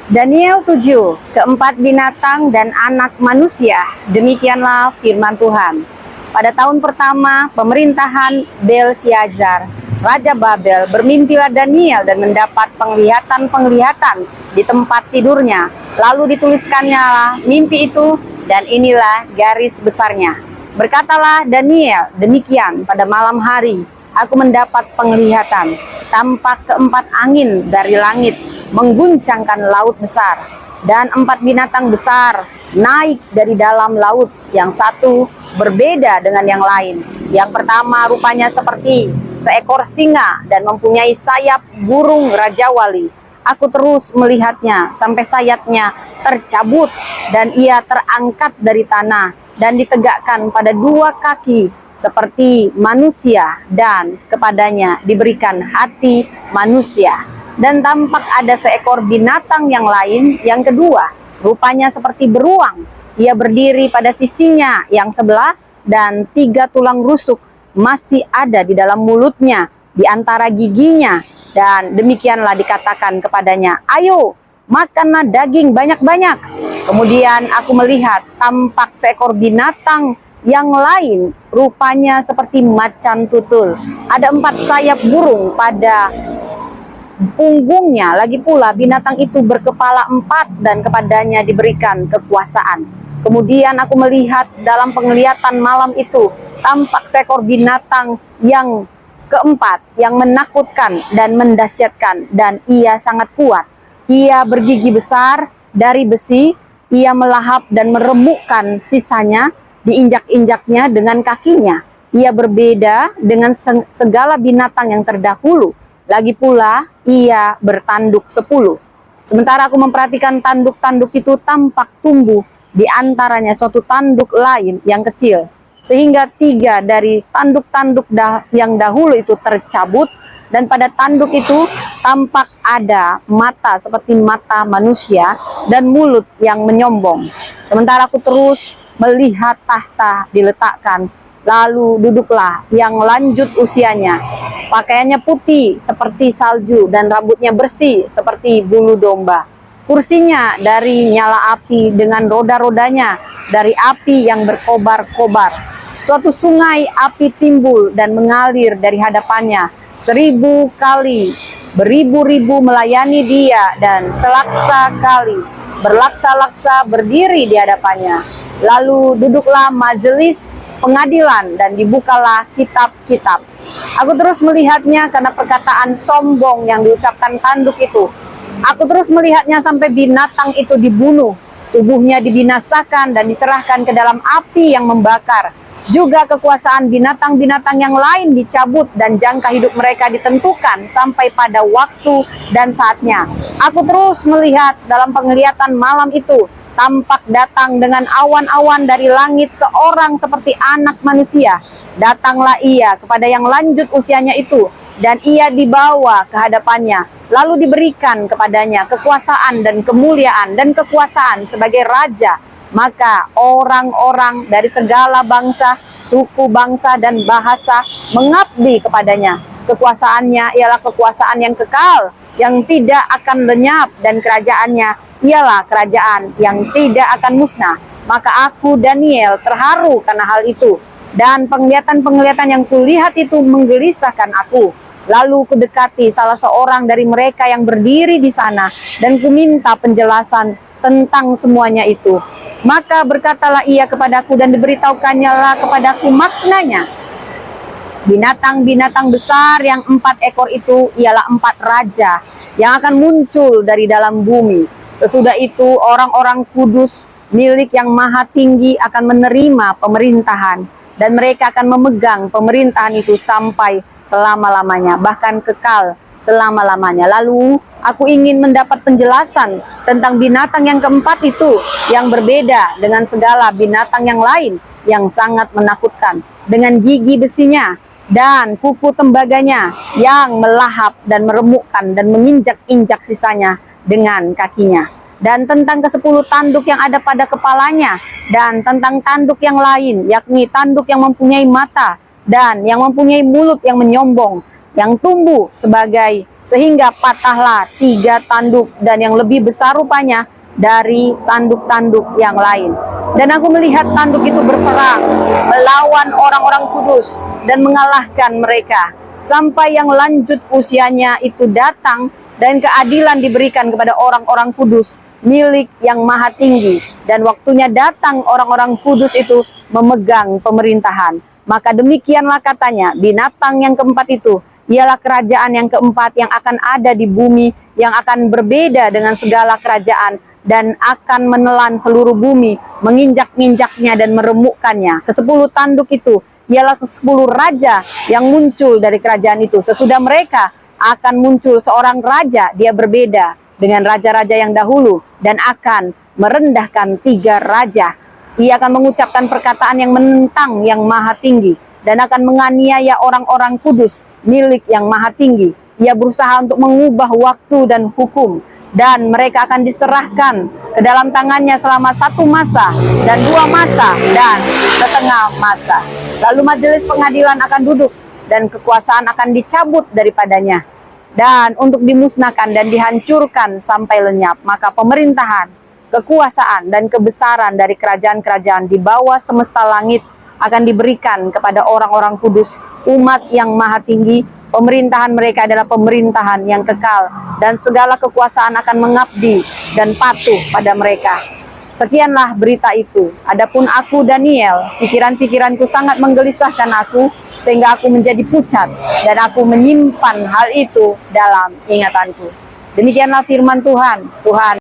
Daniel 7, keempat binatang dan anak manusia. Demikianlah firman Tuhan. Pada tahun pertama pemerintahan Belsyazar, Raja Babel, bermimpilah Daniel dan mendapat penglihatan-penglihatan di tempat tidurnya. Lalu dituliskannya mimpi itu, dan inilah garis besarnya. Berkatalah Daniel demikian, pada malam hari aku mendapat penglihatan, tampak keempat angin dari langit mengguncangkan laut besar, dan empat binatang besar naik dari dalam laut, yang satu berbeda dengan yang lain. Yang pertama rupanya seperti seekor singa dan mempunyai sayap burung rajawali. Aku terus melihatnya sampai sayapnya tercabut dan ia terangkat dari tanah dan ditegakkan pada dua kaki seperti manusia, dan kepadanya diberikan hati manusia. Dan tampak ada seekor binatang yang lain, yang kedua, rupanya seperti beruang. Ia berdiri pada sisinya yang sebelah, dan 3 tulang rusuk masih ada di dalam mulutnya, di antara giginya. Dan demikianlah dikatakan kepadanya, ayo, makanlah daging banyak-banyak. Kemudian aku melihat tampak seekor binatang yang lain, rupanya seperti macan tutul. Ada 4 sayap burung pada punggungnya. Lagi pula binatang itu berkepala 4 dan kepadanya diberikan kekuasaan. Kemudian aku melihat dalam penglihatan malam itu tampak seekor binatang yang keempat, yang menakutkan dan mendahsyatkan, dan ia sangat kuat. Ia bergigi besar dari besi, ia melahap dan meremukkan sisanya, diinjak-injaknya dengan kakinya. Ia berbeda dengan segala binatang yang terdahulu. Lagi pula ia bertanduk 10. Sementara aku memperhatikan tanduk-tanduk itu tampak tumbuh di antaranya suatu tanduk lain yang kecil, sehingga 3 dari tanduk-tanduk yang dahulu itu tercabut, dan pada tanduk itu tampak ada mata seperti mata manusia dan mulut yang menyombong. Sementara aku terus melihat tahta diletakkan, lalu duduklah yang lanjut usianya. Pakaiannya putih seperti salju dan rambutnya bersih seperti bulu domba. Kursinya dari nyala api dengan roda-rodanya dari api yang berkobar-kobar. Suatu sungai api timbul dan mengalir dari hadapannya. 1000 kali beribu-ribu melayani dia, dan selaksa kali berlaksa-laksa berdiri di hadapannya. Lalu duduklah majelis pengadilan dan dibukalah kitab-kitab. Aku terus melihatnya karena perkataan sombong yang diucapkan tanduk itu. Aku terus melihatnya sampai binatang itu dibunuh, tubuhnya dibinasakan dan diserahkan ke dalam api yang membakar. Juga kekuasaan binatang-binatang yang lain dicabut, dan jangka hidup mereka ditentukan sampai pada waktu dan saatnya. Aku terus melihat dalam penglihatan malam itu, tampak datang dengan awan-awan dari langit seorang seperti anak manusia. Datanglah ia kepada yang lanjut usianya itu, dan ia dibawa ke hadapannya. Lalu diberikan kepadanya kekuasaan dan kemuliaan dan kekuasaan sebagai raja. Maka orang-orang dari segala bangsa, suku, bangsa, dan bahasa mengabdi kepadanya. Kekuasaannya ialah kekuasaan yang kekal, yang tidak akan lenyap, dan kerajaannya ialah kerajaan yang tidak akan musnah. Maka aku, Daniel, terharu karena hal itu, dan penglihatan-penglihatan yang kulihat itu menggelisahkan aku. Lalu kudekati salah seorang dari mereka yang berdiri di sana, dan kuminta penjelasan tentang semuanya itu. Maka berkatalah ia kepadaku, dan diberitahukannya lah kepadaku maknanya. Binatang-binatang besar yang 4 ekor itu ialah 4 raja yang akan muncul dari dalam bumi. Sesudah itu orang-orang kudus milik yang maha tinggi akan menerima pemerintahan, dan mereka akan memegang pemerintahan itu sampai selama-lamanya, bahkan kekal selama-lamanya. Lalu aku ingin mendapat penjelasan tentang binatang yang keempat itu, yang berbeda dengan segala binatang yang lain, yang sangat menakutkan, dengan gigi besinya dan kuku tembaganya yang melahap dan meremukkan dan menginjak-injak sisanya dengan kakinya. Dan tentang ke-10 tanduk yang ada pada kepalanya, dan tentang tanduk yang lain, yakni tanduk yang mempunyai mata dan yang mempunyai mulut yang menyombong, yang tumbuh sehingga patahlah 3 tanduk dan yang lebih besar rupanya dari tanduk-tanduk yang lain. Dan aku melihat tanduk itu berperang melawan orang-orang kudus dan mengalahkan mereka, sampai yang lanjut usianya itu datang dan keadilan diberikan kepada orang-orang kudus milik yang maha tinggi. Dan waktunya datang orang-orang kudus itu memegang pemerintahan. Maka demikianlah katanya, binatang yang keempat itu ialah kerajaan yang keempat yang akan ada di bumi, yang akan berbeda dengan segala kerajaan dan akan menelan seluruh bumi, menginjak-injaknya dan meremukkannya. Ke-10 tanduk itu ialah ke-10 raja yang muncul dari kerajaan itu. Sesudah mereka akan muncul seorang raja, dia berbeda dengan raja-raja yang dahulu dan akan merendahkan 3 raja. Ia akan mengucapkan perkataan yang menentang yang maha tinggi dan akan menganiaya orang-orang kudus milik yang maha tinggi. Ia berusaha untuk mengubah waktu dan hukum, dan mereka akan diserahkan ke dalam tangannya selama 1 masa dan 2 masa dan setengah masa. Lalu majelis pengadilan akan duduk dan kekuasaan akan dicabut daripadanya dan untuk dimusnahkan dan dihancurkan sampai lenyap. Maka pemerintahan, kekuasaan dan kebesaran dari kerajaan-kerajaan di bawah semesta langit akan diberikan kepada orang-orang kudus, umat yang maha tinggi. Pemerintahan mereka adalah pemerintahan yang kekal, dan segala kekuasaan akan mengabdi dan patuh pada mereka. Sekianlah berita itu. Adapun aku Daniel, pikiran-pikiranku sangat menggelisahkan aku, sehingga aku menjadi pucat, dan aku menyimpan hal itu dalam ingatanku. Demikianlah firman Tuhan.